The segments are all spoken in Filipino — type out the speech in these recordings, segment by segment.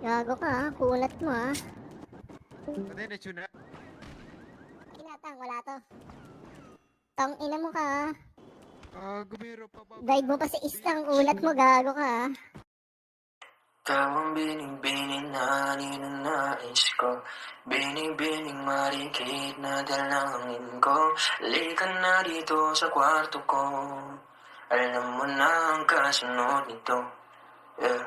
Gago ka ha, kulat mo ha. Patay na tuna. Inatang, wala to. Tang ina mo ka ha. Gumero pa ba? Drive mo pa si isang ulat mo, gago ka ha. Tawang bining-bining na ninanais ko. Bining-bining marikit na dalangin ko. Halika na dito sa kwarto ko. Alam mo na ang kasunod nito. Yeah.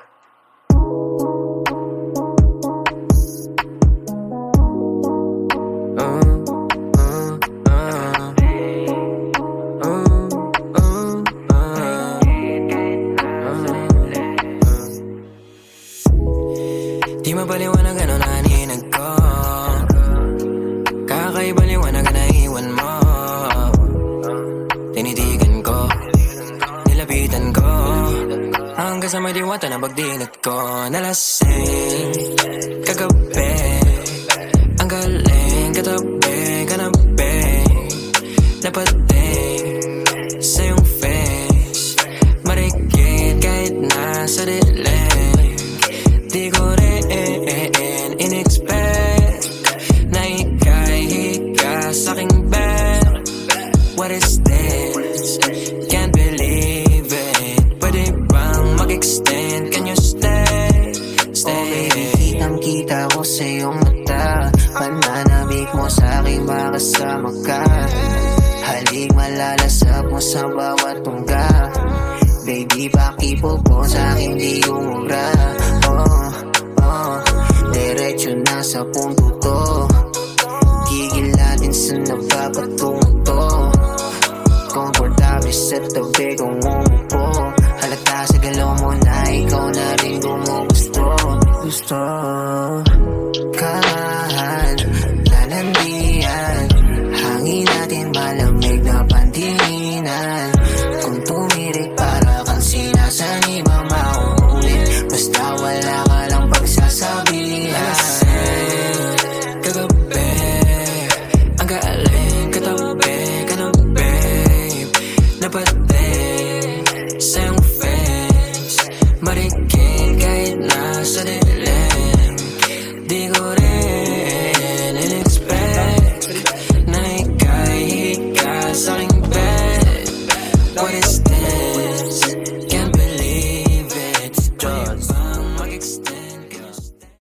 Di mapaliwanag ano naninag ko. Kakaibaliwanag na iwan mo. Tinitigan ko, nilapitan ko, hanggang sa may diwata na pagdilat ko. Nalasing kagabi, ang galing katabi, kanabi. Napating sa iyong face, marikit kahit nasa dilim. Di ko rin in-expect na ika'y hika sa'king bed. What is this? Can't believe it. Pwede bang mag-extend? Can you stay? Stay. Oh baby, kitang-kita ko sa iyong mata. Pananabik mo sa'king makasama ka. Halik malalasap mo sa bawat tungga. Baby, pakipo po sa'king di umubra. Diretso na sa punto to. Gigil natin sa napapatungo to. Komportable sa tabi kong umupo. Halata sa galaw mo na ikaw na rin gumugusto. Gusto